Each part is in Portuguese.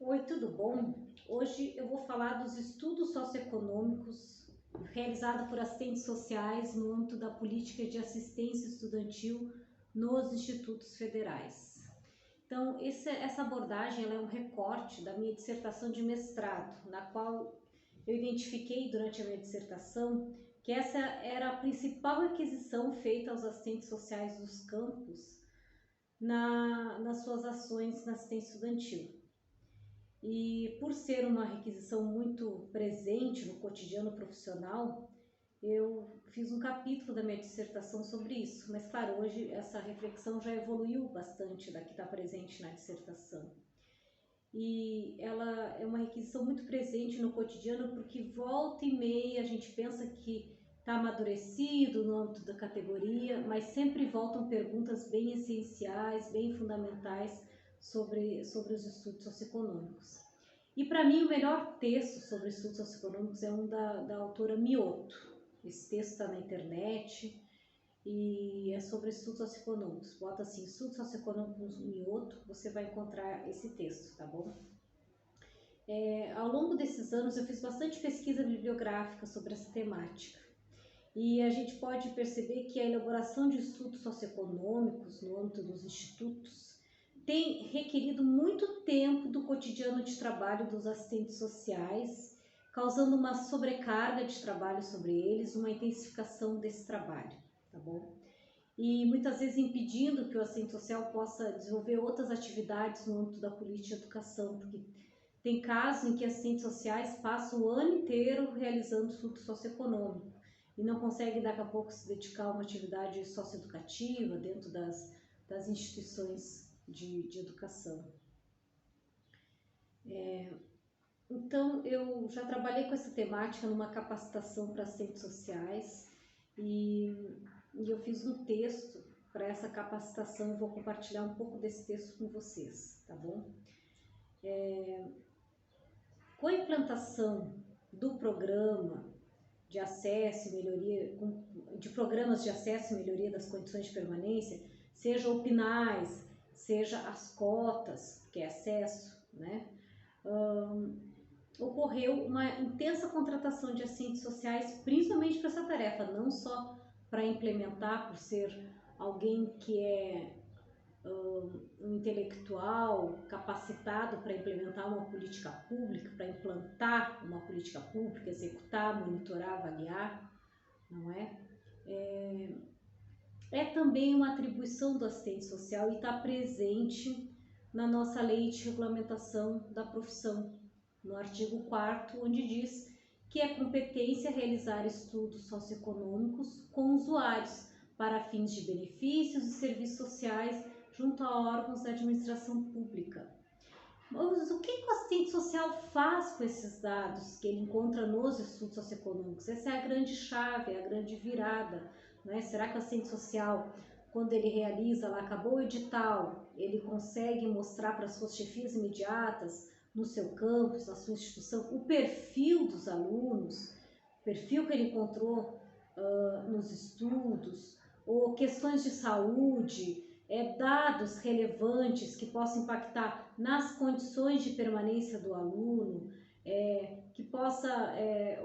Oi, tudo bom? Hoje eu vou falar dos estudos socioeconômicos realizados por assistentes sociais no âmbito da política de assistência estudantil nos institutos federais. Então, essa abordagem ela é um recorte da minha dissertação de mestrado, na qual eu identifiquei durante a minha dissertação que essa era a principal requisição feita aos assistentes sociais dos campos nas suas ações na assistência estudantil. E por ser uma requisição muito presente no cotidiano profissional, eu fiz um capítulo da minha dissertação sobre isso, mas claro, hoje essa reflexão já evoluiu bastante da que está presente na dissertação. E ela é uma requisição muito presente no cotidiano porque volta e meia a gente pensa que está amadurecido no âmbito da categoria, mas sempre voltam perguntas bem essenciais, bem fundamentais sobre os estudos socioeconômicos. E para mim o melhor texto sobre estudos socioeconômicos é um da autora Mioto. Esse texto está na internet e é sobre estudos socioeconômicos. Bota assim, estudos socioeconômicos Mioto, você vai encontrar esse texto, tá bom? Ao longo desses anos eu fiz bastante pesquisa bibliográfica sobre essa temática. E a gente pode perceber que a elaboração de estudos socioeconômicos no âmbito dos institutos tem requerido muito tempo do cotidiano de trabalho dos assistentes sociais, causando uma sobrecarga de trabalho sobre eles, uma intensificação desse trabalho, tá bom? E muitas vezes impedindo que o assistente social possa desenvolver outras atividades no âmbito da política de educação, porque tem casos em que assistentes sociais passam o ano inteiro realizando estudo socioeconômico e não conseguem daqui a pouco se dedicar a uma atividade socioeducativa dentro das instituições de educação. Então, eu já trabalhei com essa temática numa capacitação para assistentes sociais e eu fiz um texto para essa capacitação e vou compartilhar um pouco desse texto com vocês, tá bom? Com a implantação do programa de acesso e melhoria, de programas de acesso e melhoria das condições de permanência, seja o PNAES, seja as cotas, que é acesso, né? Ocorreu uma intensa contratação de assistentes sociais, principalmente para essa tarefa, não só para implementar, por ser alguém que é um intelectual capacitado para implementar uma política pública, para implantar uma política pública, executar, monitorar, avaliar, não é? É também uma atribuição do assistente social e está presente na nossa lei de regulamentação da profissão, no artigo 4º, onde diz que é competência realizar estudos socioeconômicos com usuários para fins de benefícios e serviços sociais junto a órgãos da administração pública. Mas o que o assistente social faz com esses dados que ele encontra nos estudos socioeconômicos? Essa é a grande chave, é a grande virada, né? Será que o assistente social, quando ele realiza, lá acabou o edital, ele consegue mostrar para as suas chefias imediatas, no seu campus, na sua instituição, o perfil dos alunos, o perfil que ele encontrou nos estudos, ou questões de saúde, dados relevantes que possam impactar nas condições de permanência do aluno, que possa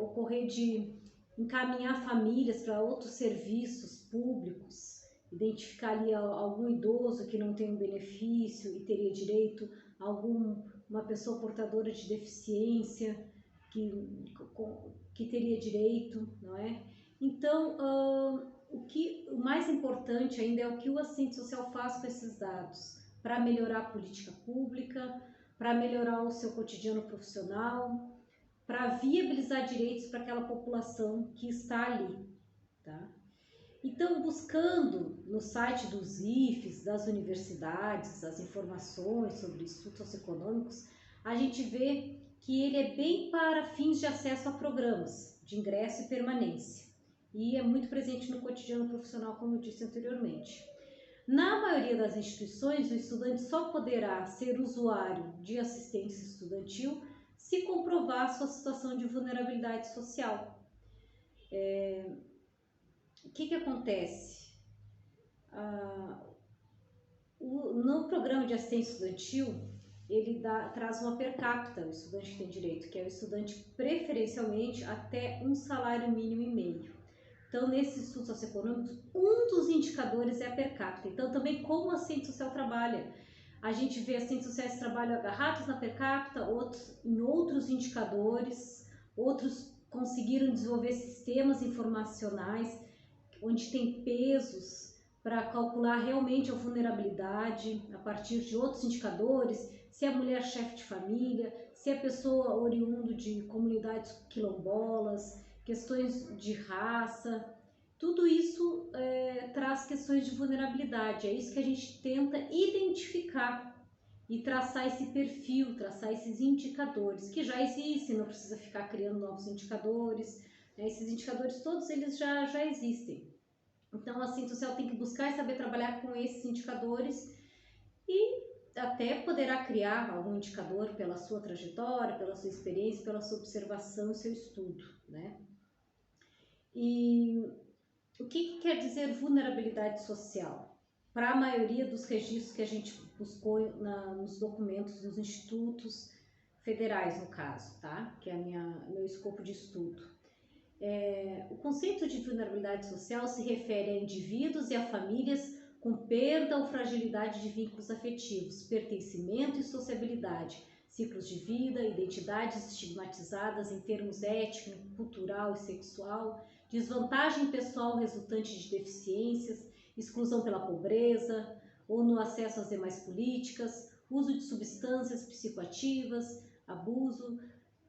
ocorrer de encaminhar famílias para outros serviços públicos, identificar ali algum idoso que não tem um benefício e teria direito a uma pessoa portadora de deficiência que teria direito, não é? Então, o mais importante ainda é o que o assistente social faz com esses dados para melhorar a política pública, para melhorar o seu cotidiano profissional, para viabilizar direitos para aquela população que está ali, tá? Então, buscando no site dos IFES, das universidades, as informações sobre estudos socioeconômicos, a gente vê que ele é bem para fins de acesso a programas de ingresso e permanência. E é muito presente no cotidiano profissional, como eu disse anteriormente. Na maioria das instituições, o estudante só poderá ser usuário de assistência estudantil se comprovar sua situação de vulnerabilidade social. O que acontece? No programa de assistência estudantil, ele traz uma per capita, o estudante que tem direito, que é o estudante preferencialmente até um salário mínimo e meio. Então, nesses estudos socioeconômicos, um dos indicadores é a per capita. Então, também como a assistente social trabalha. A gente vê assistentes sociais que trabalham agarrados na per capita, outros em outros indicadores, outros conseguiram desenvolver sistemas informacionais onde tem pesos para calcular realmente a vulnerabilidade a partir de outros indicadores, se é mulher chefe de família, se é pessoa oriundo de comunidades quilombolas, questões de raça, tudo isso traz questões de vulnerabilidade. É isso que a gente tenta identificar e traçar esse perfil, traçar esses indicadores, que já existem, não precisa ficar criando novos indicadores, né? Esses indicadores todos eles já existem. Então, a assistente social tem que buscar e saber trabalhar com esses indicadores e até poderá criar algum indicador pela sua trajetória, pela sua experiência, pela sua observação e seu estudo, né? E o que quer dizer vulnerabilidade social? Para a maioria dos registros que a gente buscou nos documentos dos institutos federais, no caso, tá? Que é meu escopo de estudo. O conceito de vulnerabilidade social se refere a indivíduos e a famílias com perda ou fragilidade de vínculos afetivos, pertencimento e sociabilidade, ciclos de vida, identidades estigmatizadas em termos étnico, cultural e sexual, desvantagem pessoal resultante de deficiências, exclusão pela pobreza ou no acesso às demais políticas, uso de substâncias psicoativas, abuso,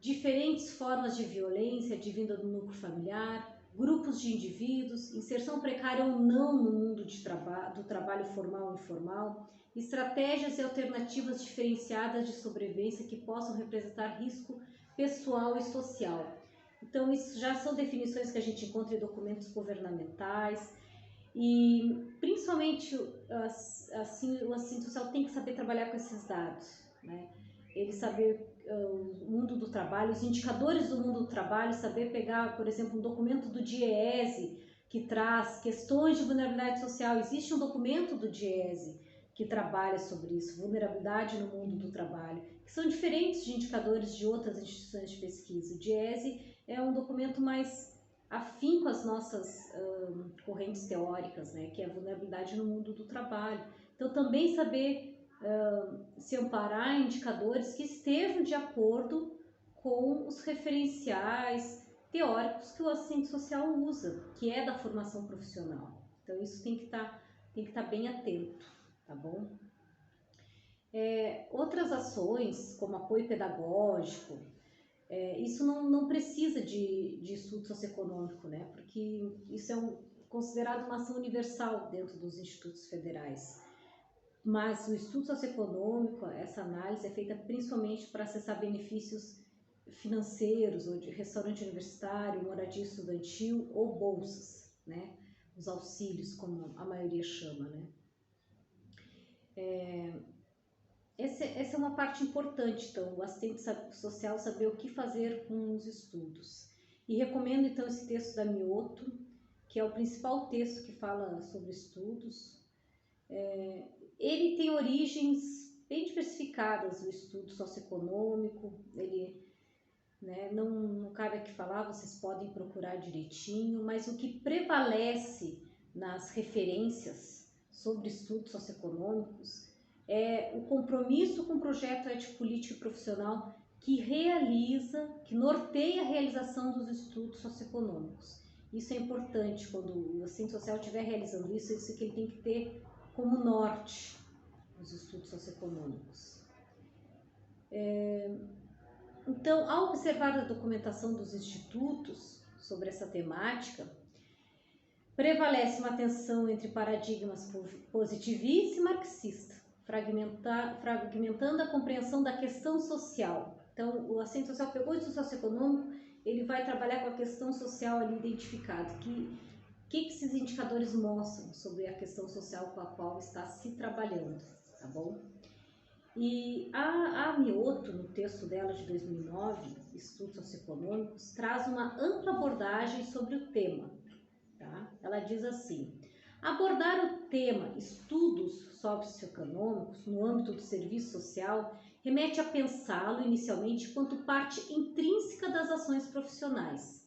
diferentes formas de violência advinda do núcleo familiar, grupos de indivíduos, inserção precária ou não no mundo do trabalho formal ou informal, estratégias e alternativas diferenciadas de sobrevivência que possam representar risco pessoal e social. Então, isso já são definições que a gente encontra em documentos governamentais e, principalmente, assim, o assistente social tem que saber trabalhar com esses dados, né? Ele saber o mundo do trabalho, os indicadores do mundo do trabalho, saber pegar, por exemplo, um documento do DIEESE que traz questões de vulnerabilidade social. Existe um documento do DIEESE que trabalha sobre isso, vulnerabilidade no mundo do trabalho, que são diferentes de indicadores de outras instituições de pesquisa. O DIEESE é um documento mais afim com as nossas correntes teóricas, né, que é a vulnerabilidade no mundo do trabalho. Então, também saber se amparar em indicadores que estejam de acordo com os referenciais teóricos que o assistente social usa, que é da formação profissional. Então, isso tem que estar bem atento, tá bom? Outras ações, como apoio pedagógico, isso não precisa de estudo socioeconômico, né? Porque isso é considerado uma ação universal dentro dos institutos federais. Mas o estudo socioeconômico, essa análise é feita principalmente para acessar benefícios financeiros, ou de restaurante universitário, moradia estudantil ou bolsas, né? Os auxílios, como a maioria chama, né? Essa é uma parte importante, então, o assistente social saber o que fazer com os estudos. E recomendo, então, esse texto da Mioto, que é o principal texto que fala sobre estudos. Ele tem origens bem diversificadas, o estudo socioeconômico, ele, né, não cabe aqui falar, vocês podem procurar direitinho, mas o que prevalece nas referências sobre estudos socioeconômicos é o compromisso com o projeto ético-político e profissional que norteia a realização dos estudos socioeconômicos. Isso é importante quando o assistente social estiver realizando isso que ele tem que ter como norte os estudos socioeconômicos. Então, ao observar a documentação dos institutos sobre essa temática, prevalece uma tensão entre paradigmas positivista e marxista, fragmentando a compreensão da questão social. Então, o assistente social pegou o estudo socioeconômico, ele vai trabalhar com a questão social ali identificada, que esses indicadores mostram sobre a questão social com a qual está se trabalhando, tá bom? E a Mioto, no texto dela de 2009, Estudos Socioeconômicos, traz uma ampla abordagem sobre o tema, tá? Ela diz assim: Abordar o tema estudos socioeconômicos no âmbito do serviço social remete a pensá-lo inicialmente quanto parte intrínseca das ações profissionais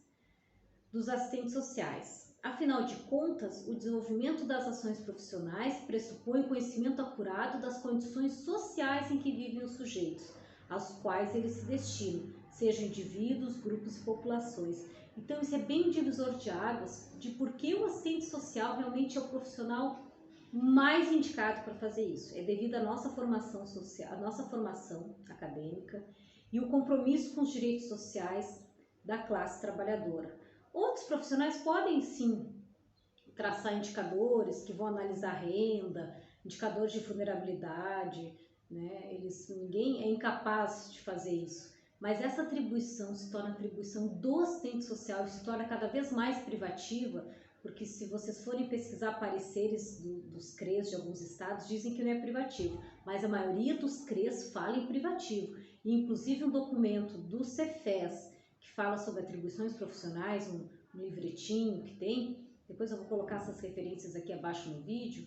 dos assistentes sociais. Afinal de contas, o desenvolvimento das ações profissionais pressupõe conhecimento acurado das condições sociais em que vivem os sujeitos, aos quais eles se destinam, sejam indivíduos, grupos e populações. Então, isso é bem um divisor de águas de por que o assistente social realmente é o profissional mais indicado para fazer isso. É devido à nossa formação social, à nossa formação acadêmica e o compromisso com os direitos sociais da classe trabalhadora. Outros profissionais podem sim traçar indicadores que vão analisar renda, indicadores de vulnerabilidade, né? Ninguém é incapaz de fazer isso. Mas essa atribuição se torna atribuição do assistente social e se torna cada vez mais privativa, porque se vocês forem pesquisar pareceres dos CREs de alguns estados, dizem que não é privativo, mas a maioria dos CREs fala em privativo. E inclusive um documento do Cefes, que fala sobre atribuições profissionais, um livretinho que tem, depois eu vou colocar essas referências aqui abaixo no vídeo,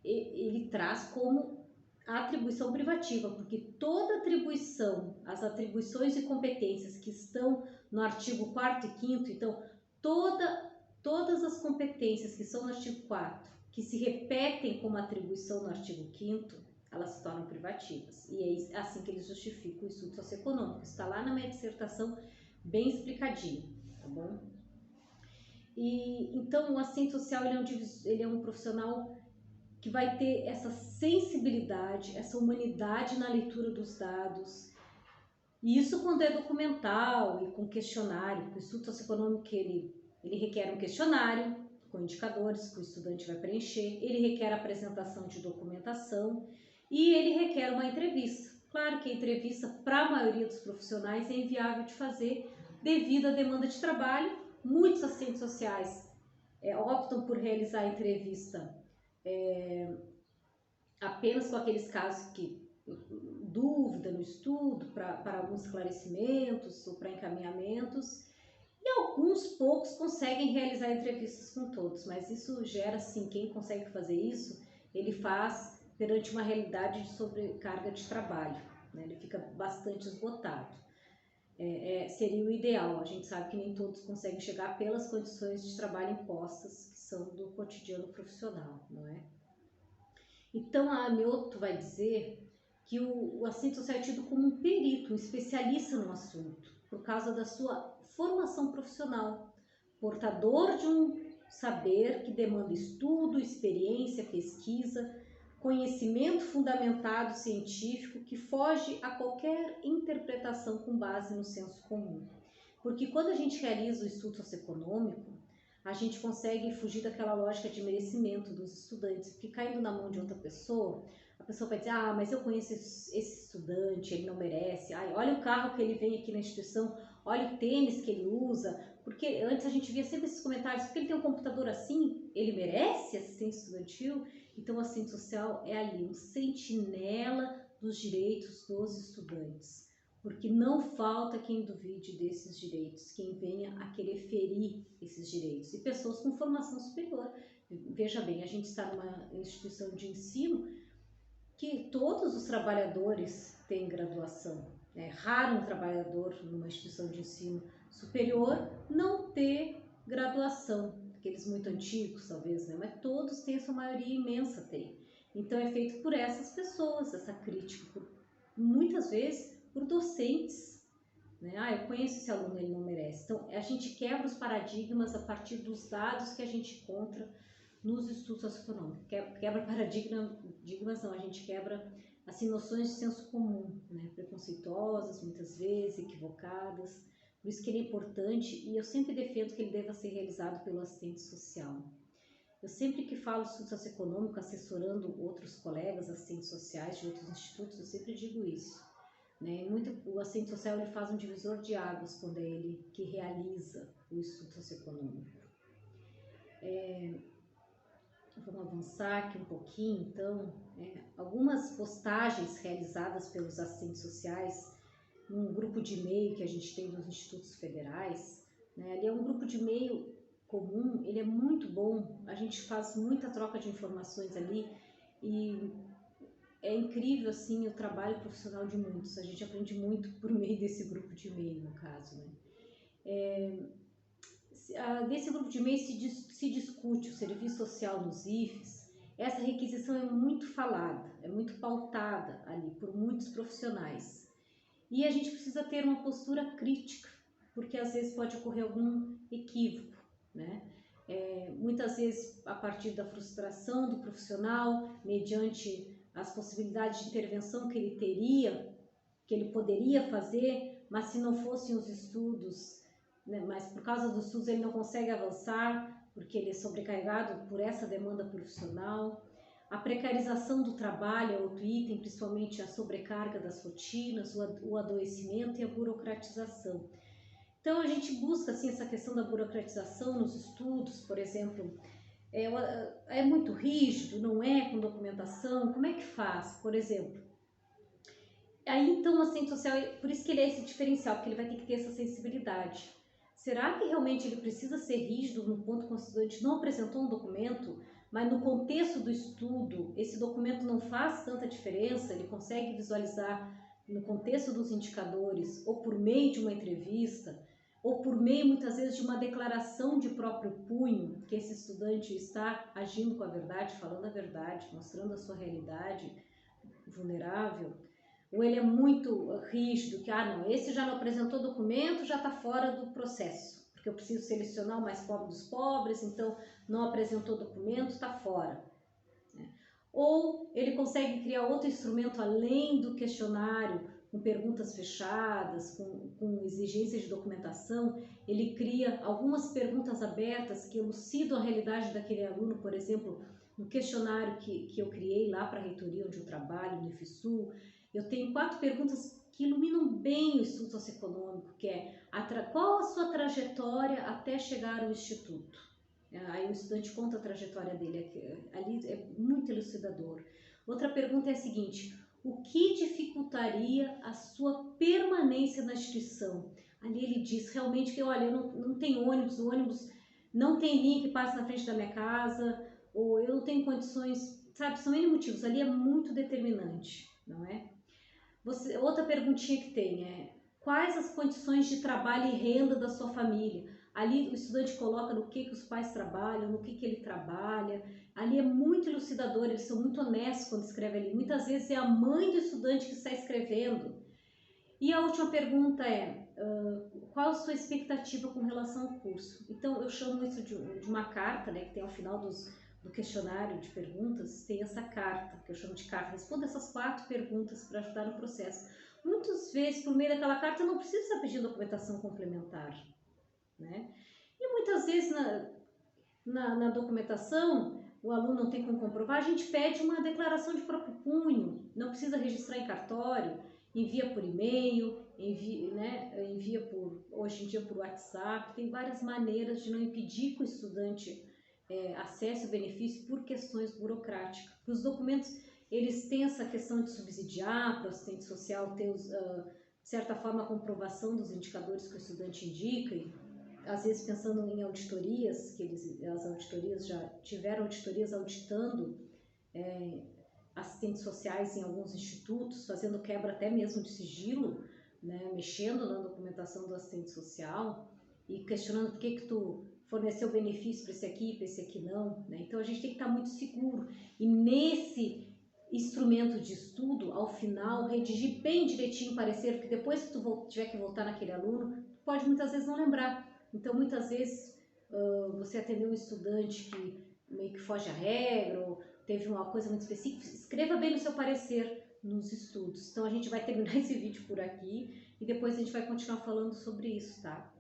ele traz como a atribuição privativa, porque toda atribuição, as atribuições e competências que estão no artigo 4º e 5º, então todas as competências que são no artigo 4º, que se repetem como atribuição no artigo 5º, elas se tornam privativas. E é assim que eles justificam o estudo socioeconômico. Está lá na minha dissertação bem explicadinho, tá bom? E então o assistente social ele é um profissional que vai ter essa sensibilidade, essa humanidade na leitura dos dados. E isso quando é documental e com questionário, porque o estudo socioeconômico ele requer um questionário com indicadores que o estudante vai preencher, ele requer a apresentação de documentação e ele requer uma entrevista. Claro que a entrevista para a maioria dos profissionais é inviável de fazer devido à demanda de trabalho. Muitos assistentes sociais optam por realizar a entrevista apenas com aqueles casos que dúvida no estudo, para alguns esclarecimentos ou para encaminhamentos, e alguns poucos conseguem realizar entrevistas com todos, mas isso gera, sim, quem consegue fazer isso, ele faz perante uma realidade de sobrecarga de trabalho, né? Ele fica bastante esgotado. Seria o ideal, a gente sabe que nem todos conseguem chegar pelas condições de trabalho impostas que são do cotidiano profissional, não é? Então a Amioto vai dizer que o assistente social é tido como um perito, um especialista no assunto, por causa da sua formação profissional, portador de um saber que demanda estudo, experiência, pesquisa, conhecimento fundamentado científico que foge a qualquer interpretação com base no senso comum. Porque quando a gente realiza o estudo socioeconômico, a gente consegue fugir daquela lógica de merecimento dos estudantes, porque caindo na mão de outra pessoa, a pessoa vai dizer, mas eu conheço esse estudante, ele não merece, olha o carro que ele vem aqui na instituição, olha o tênis que ele usa, porque antes a gente via sempre esses comentários, porque ele tem um computador assim, ele merece assistência estudantil? Então o assistente social é ali, um sentinela dos direitos dos estudantes, porque não falta quem duvide desses direitos, quem venha a querer ferir esses direitos, e pessoas com formação superior. Veja bem, a gente está numa instituição de ensino que todos os trabalhadores têm graduação. É raro um trabalhador numa instituição de ensino superior não ter graduação, aqueles muito antigos talvez, né? Mas todos têm, a sua maioria imensa tem. Então é feito por essas pessoas, essa crítica, muitas vezes por docentes, né? Eu conheço esse aluno, ele não merece. Então a gente quebra os paradigmas a partir dos dados que a gente encontra nos estudos socioeconômicos. Quebra paradigmas não, a gente quebra assim, noções de senso comum, né? Preconceituosas, muitas vezes, equivocadas. Por isso que ele é importante e eu sempre defendo que ele deva ser realizado pelo assistente social. Eu sempre que falo de estudo socioeconômico, assessorando outros colegas, assistentes sociais de outros institutos, eu sempre digo isso, né? O assistente social ele faz um divisor de águas quando é ele que realiza o estudo socioeconômico. Vamos avançar aqui um pouquinho, então, algumas postagens realizadas pelos assistentes sociais num grupo de e-mail que a gente tem nos institutos federais, né? Ali é um grupo de e-mail comum, ele é muito bom, a gente faz muita troca de informações ali e é incrível, assim, o trabalho profissional de muitos. A gente aprende muito por meio desse grupo de e-mail, no caso, né? Desse grupo de e-mail se discute o serviço social nos IFES. Essa requisição é muito falada, é muito pautada ali por muitos profissionais. E a gente precisa ter uma postura crítica, porque às vezes pode ocorrer algum equívoco, né? Muitas vezes a partir da frustração do profissional, mediante as possibilidades de intervenção que ele teria, que ele poderia fazer, mas se não fossem os estudos, né, mas por causa dos estudos ele não consegue avançar, porque ele é sobrecarregado por essa demanda profissional. A precarização do trabalho é outro item, principalmente a sobrecarga das rotinas, o adoecimento e a burocratização. Então a gente busca assim, essa questão da burocratização nos estudos, por exemplo, é muito rígido, não é com documentação, como é que faz, por exemplo? Aí então o assistente social, por isso que ele é esse diferencial, porque ele vai ter que ter essa sensibilidade. Será que realmente ele precisa ser rígido no ponto que o estudante não apresentou um documento, mas no contexto do estudo esse documento não faz tanta diferença, ele consegue visualizar no contexto dos indicadores, ou por meio de uma entrevista, ou por meio muitas vezes de uma declaração de próprio punho, que esse estudante está agindo com a verdade, falando a verdade, mostrando a sua realidade vulnerável. Ou ele é muito rígido, que não, esse já não apresentou documento, já está fora do processo, porque eu preciso selecionar o mais pobre dos pobres, então não apresentou documento, está fora. Ou ele consegue criar outro instrumento além do questionário, com perguntas fechadas, com exigências de documentação, ele cria algumas perguntas abertas que elucidam a realidade daquele aluno, por exemplo, no questionário que eu criei lá para a reitoria onde eu trabalho, no IFSU, eu tenho 4 perguntas que iluminam bem o estudo socioeconômico, que é qual a sua trajetória até chegar ao instituto? Aí o estudante conta a trajetória dele, ali é muito elucidador. Outra pergunta é a seguinte: o que dificultaria a sua permanência na instituição? Ali ele diz realmente que, olha, eu não tenho ônibus, o ônibus não tem linha que passa na frente da minha casa, ou eu não tenho condições, sabe? São N motivos, ali é muito determinante, não é? Outra perguntinha que tem é: quais as condições de trabalho e renda da sua família? Ali o estudante coloca no que os pais trabalham, no que ele trabalha. Ali é muito elucidador, eles são muito honestos quando escrevem ali. Muitas vezes é a mãe do estudante que está escrevendo. E a última pergunta é: qual a sua expectativa com relação ao curso? Então eu chamo isso de uma carta, né, que tem ao final do questionário de perguntas, tem essa carta, que eu chamo de carta. Responda essas 4 perguntas para ajudar no processo. Muitas vezes, por meio daquela carta, eu não preciso estar pedindo documentação complementar, né? E muitas vezes na documentação, o aluno não tem como comprovar, a gente pede uma declaração de próprio punho, não precisa registrar em cartório, envia por e-mail, envia hoje em dia por WhatsApp, tem várias maneiras de não impedir que o estudante acesse o benefício por questões burocráticas. Os documentos, eles têm essa questão de subsidiar para o assistente social ter, de certa forma, a comprovação dos indicadores que o estudante indica, e, às vezes pensando em auditorias, as auditorias já tiveram auditorias auditando assistentes sociais em alguns institutos, fazendo quebra até mesmo de sigilo, né, mexendo na documentação do assistente social e questionando por que tu forneceu benefício para esse aqui não, né? Então a gente tem que estar muito seguro e nesse instrumento de estudo, ao final, redigir bem direitinho o parecer, porque depois que tu tiver que voltar naquele aluno, tu pode muitas vezes não lembrar. Então muitas vezes você atendeu um estudante que meio que foge à regra ou teve uma coisa muito específica, escreva bem no seu parecer nos estudos. Então a gente vai terminar esse vídeo por aqui e depois a gente vai continuar falando sobre isso, tá?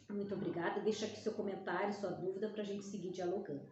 Muito obrigada. Deixa aqui seu comentário, sua dúvida para a gente seguir dialogando.